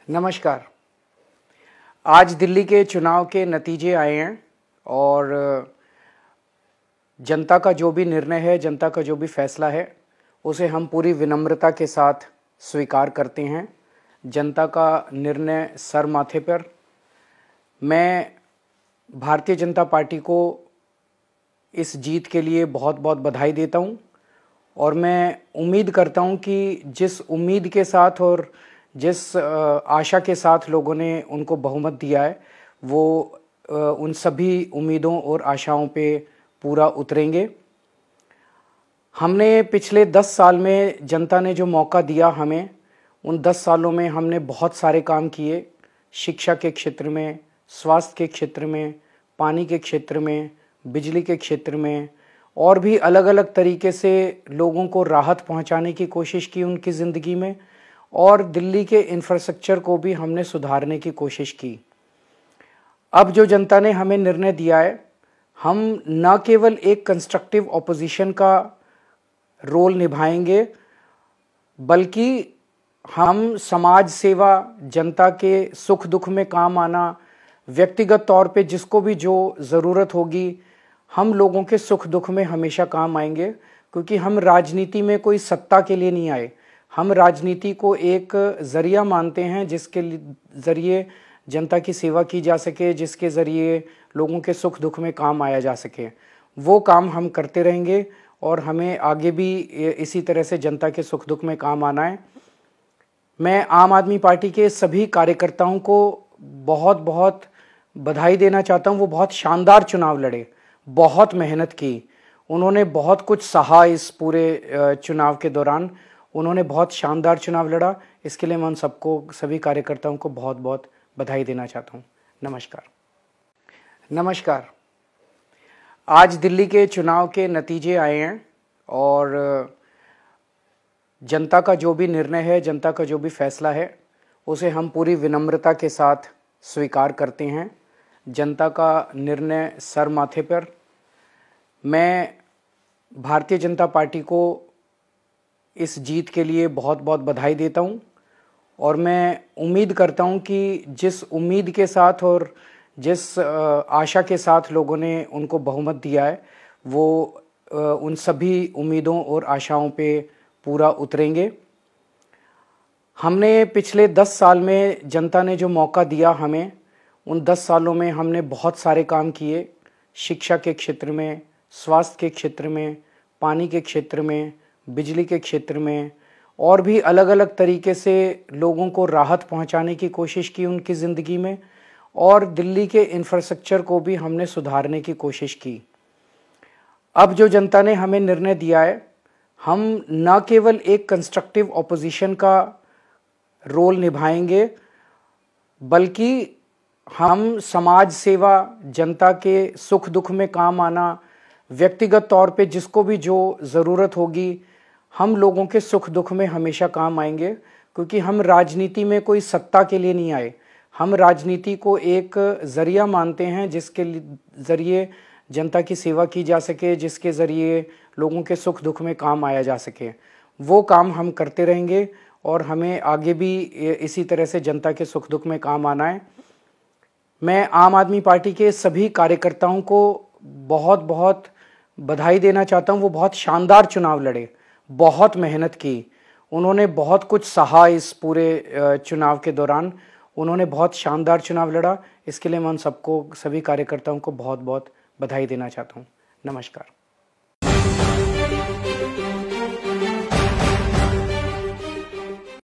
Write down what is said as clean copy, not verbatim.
नमस्कार। आज दिल्ली के चुनाव के नतीजे आए हैं और जनता का जो भी निर्णय है, जनता का जो भी फैसला है, उसे हम पूरी विनम्रता के साथ स्वीकार करते हैं। जनता का निर्णय सर माथे पर। मैं भारतीय जनता पार्टी को इस जीत के लिए बहुत बहुत बधाई देता हूं और मैं उम्मीद करता हूं कि जिस उम्मीद के साथ और जिस आशा के साथ लोगों ने उनको बहुमत दिया है, वो उन सभी उम्मीदों और आशाओं पे पूरा उतरेंगे। हमने पिछले 10 साल में जनता ने जो मौका दिया हमें, उन 10 सालों में हमने बहुत सारे काम किए। शिक्षा के क्षेत्र में, स्वास्थ्य के क्षेत्र में, पानी के क्षेत्र में, बिजली के क्षेत्र में और भी अलग अलग तरीके से लोगों को राहत पहुंचाने की कोशिश की उनकी ज़िंदगी में, और दिल्ली के इंफ्रास्ट्रक्चर को भी हमने सुधारने की कोशिश की। अब जो जनता ने हमें निर्णय दिया है, हम न केवल एक कंस्ट्रक्टिव ऑपोजिशन का रोल निभाएंगे, बल्कि हम समाज सेवा, जनता के सुख दुख में काम आना, व्यक्तिगत तौर पे जिसको भी जो ज़रूरत होगी, हम लोगों के सुख दुख में हमेशा काम आएंगे। क्योंकि हम राजनीति में कोई सत्ता के लिए नहीं आए, हम राजनीति को एक ज़रिया मानते हैं जिसके ज़रिए जनता की सेवा की जा सके, जिसके ज़रिए लोगों के सुख दुख में काम आया जा सके। वो काम हम करते रहेंगे और हमें आगे भी इसी तरह से जनता के सुख दुख में काम आना है। मैं आम आदमी पार्टी के सभी कार्यकर्ताओं को बहुत बहुत बधाई देना चाहता हूँ। वो बहुत शानदार चुनाव लड़े, बहुत मेहनत की, उन्होंने बहुत कुछ सहा इस पूरे चुनाव के दौरान। उन्होंने बहुत शानदार चुनाव लड़ा। इसके लिए मैं उन सबको, सभी कार्यकर्ताओं को बहुत बहुत बधाई देना चाहता हूँ। नमस्कार। आज दिल्ली के चुनाव के नतीजे आए हैं और जनता का जो भी निर्णय है, जनता का जो भी फैसला है, उसे हम पूरी विनम्रता के साथ स्वीकार करते हैं। जनता का निर्णय सर माथे पर। मैं भारतीय जनता पार्टी को इस जीत के लिए बहुत बहुत बधाई देता हूं और मैं उम्मीद करता हूं कि जिस उम्मीद के साथ और जिस आशा के साथ लोगों ने उनको बहुमत दिया है, वो उन सभी उम्मीदों और आशाओं पे पूरा उतरेंगे। हमने पिछले 10 साल में जनता ने जो मौका दिया हमें, उन 10 सालों में हमने बहुत सारे काम किए। शिक्षा के क्षेत्र में, स्वास्थ्य के क्षेत्र में, पानी के क्षेत्र में, बिजली के क्षेत्र में और भी अलग अलग तरीके से लोगों को राहत पहुंचाने की कोशिश की उनकी ज़िंदगी में, और दिल्ली के इंफ्रास्ट्रक्चर को भी हमने सुधारने की कोशिश की। अब जो जनता ने हमें निर्णय दिया है, हम न केवल एक कंस्ट्रक्टिव ऑपोजिशन का रोल निभाएंगे, बल्कि हम समाज सेवा, जनता के सुख दुख में काम आना, व्यक्तिगत तौर पे जिसको भी जो ज़रूरत होगी, हम लोगों के सुख दुख में हमेशा काम आएंगे। क्योंकि हम राजनीति में कोई सत्ता के लिए नहीं आए, हम राजनीति को एक ज़रिया मानते हैं जिसके ज़रिए जनता की सेवा की जा सके, जिसके ज़रिए लोगों के सुख दुख में काम आया जा सके। वो काम हम करते रहेंगे और हमें आगे भी इसी तरह से जनता के सुख दुख में काम आना है। मैं आम आदमी पार्टी के सभी कार्यकर्ताओं को बहुत बहुत बधाई देना चाहता हूँ। वो बहुत शानदार चुनाव लड़े, बहुत मेहनत की, उन्होंने बहुत कुछ सहा इस पूरे चुनाव के दौरान। उन्होंने बहुत शानदार चुनाव लड़ा। इसके लिए मैं उन सबको, सभी कार्यकर्ताओं को बहुत बहुत बधाई देना चाहता हूँ। नमस्कार।